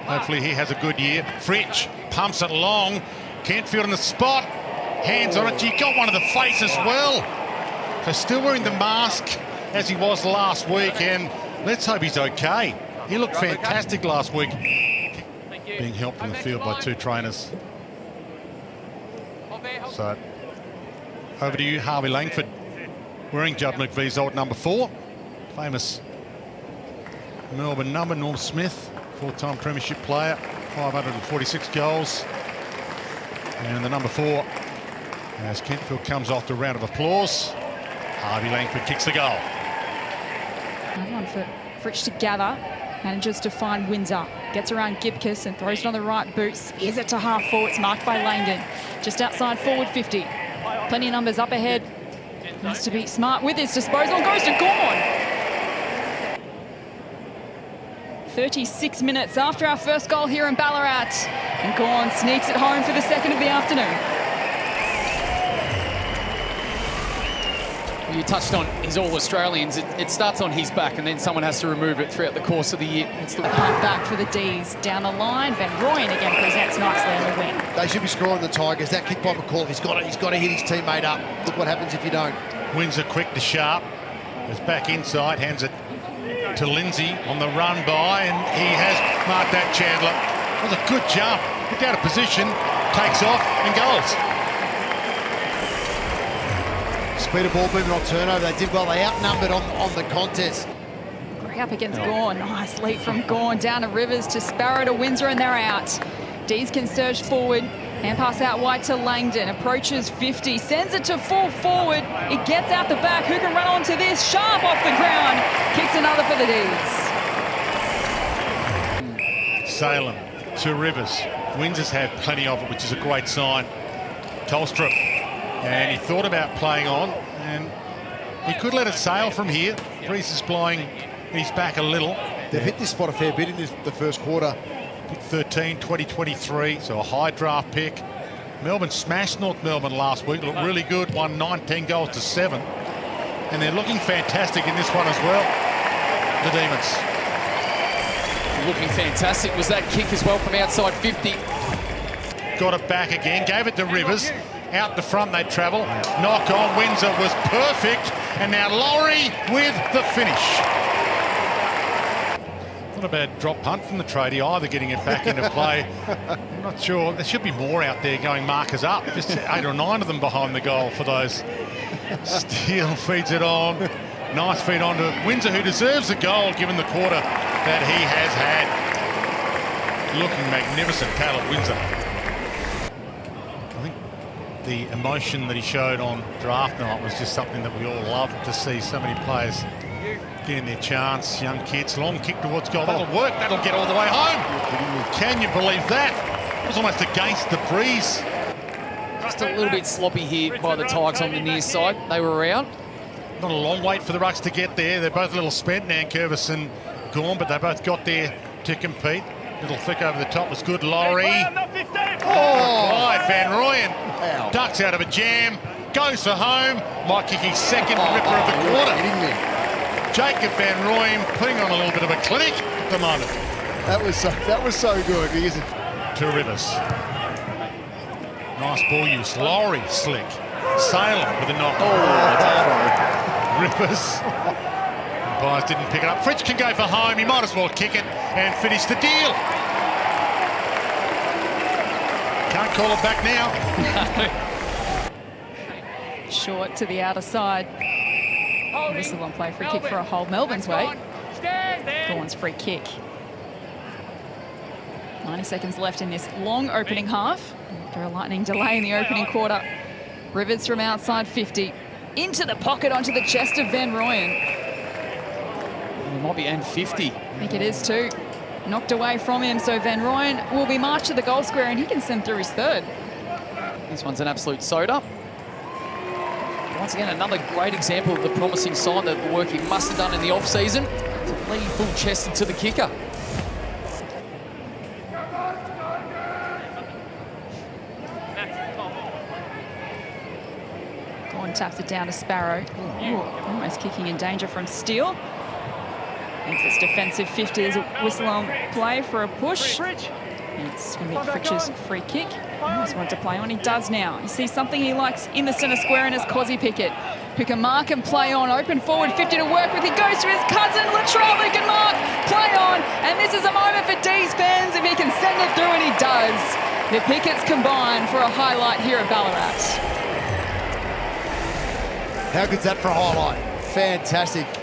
Hopefully he has a good year. Fritsch pumps it long. Kentfield in the spot. Hands on it. He got one of the face as well. So still wearing the mask as he was last week, and let's hope he's okay. He looked fantastic last week. Being helped in the field by two trainers. So over to you, Harvey Langford, wearing Judd McVee's old number 4. Famous Melbourne number, Norm Smith, 4-time premiership player, 546 goals. And the number 4, as Kentfield comes off the round of applause, Harvey Langford kicks the goal. One for Fritsch to gather, manages to find Windsor, gets around Gibcus and throws it on the right boot, spears it to half forward. It's marked by Langdon, just outside forward 50. Plenty of numbers up ahead. Has to be smart with his disposal. Goes to Gawn. 36 minutes after our first goal here in Ballarat, and Gawn sneaks it home for the second of the afternoon. You touched on his All-Australians. It starts on his back and then someone has to remove it throughout the course of the year. It's the punt back for the D's. Down the line, Van Rooyen again presents nicely on the wing. They should be scoring the Tigers. That kick by McCall, he's got to hit his teammate up. Look what happens if you don't. Windsor quick to Sharp. Goes back inside, hands it to Lindsay on the run by, and he has marked that Chandler. That was a good jump. Looked out of position, takes off and goals. Speed of ball movement on turnover. They did well. They outnumbered on the contest. Great up against Gawn. Nice leap from Gawn down to Rivers to Sparrow to Windsor, and they're out. D's can surge forward. Hand pass out wide to Langdon. Approaches 50. Sends it to full forward. It gets out the back. Who can run onto this? Sharp off the ground. Kicks another for the D's. Salem to Rivers. Windsor's had plenty of it, which is a great sign. Tolstrup. And he thought about playing on, and he could let it sail from here. Breeze is blowing his back a little. They've hit this spot a fair bit in the first quarter. Pick 13, 2023, so a high draft pick. Melbourne smashed North Melbourne last week, looked really good, won 19 goals to 7. And they're looking fantastic in this one as well, the Demons. Looking fantastic was that kick as well from outside 50. Got it back again, gave it to Rivers. Out the front they travel. Knock on, Windsor was perfect. And now Laurie with the finish. Not a bad drop punt from the tradie either, getting it back into play. I'm not sure. There should be more out there going markers up. Just 8 or 9 of them behind the goal for those. Steele feeds it on. Nice feed on to Windsor, who deserves the goal given the quarter that he has had. Looking magnificent, Caleb Windsor. I think the emotion that he showed on draft night was just something that we all loved to see. So many players getting their chance, young kids. Long kick towards goal. That'll work. That'll get all the way home. Can you believe that? It was almost against the breeze. Just a little bit sloppy here by the Tigers on the near side. They were around. Not a long wait for the Rucks to get there. They're both a little spent, Nankervis and Gawn, but they both got there to compete. Little flick over the top was good. Laurie. Right, Van Rooyen. Wow. Ducks out of a jam. Goes for home. Might kick his second ripper of the quarter. Jacob Van Rooyen putting on a little bit of a clinic at the moment. That was so good. To Rivers. Nice ball use. Laurie slick. Salem with a knock. Rivers. Umpires didn't pick it up. Fritsch can go for home. He might as well kick it and finish the deal. Can't call it back now. Short to the outer side. Whistle on play, free kick for a hold Melbourne's way. Gawn's free kick. 90 seconds left in this long opening half. After a lightning delay in the opening quarter. Rivers from outside 50. Into the pocket onto the chest of Van Rooyen. It might be and 50. I think it is too. Knocked away from him, so Van Rooyen will be marched to the goal square and he can send through his third. This one's an absolute soda. Once again, another great example of the promising sign that the work he must have done in the off-season to lead full chested to the kicker. Gawn taps it down to Sparrow. Ooh, almost kicking in danger from Steele. It's this defensive 50. There's a whistle on play for a push. It's going to be Fritsch's free kick. He almost wanted to play on. He does now. He sees something he likes in the centre square, and it's Cozzy Picket, who can mark and play on. Open forward, 50 to work with. He goes to his cousin, Latrell, who can mark, play on. And this is a moment for D's fans if he can send it through, and he does. The Pickets combine for a highlight here at Ballarat. How good's that for a highlight? Fantastic.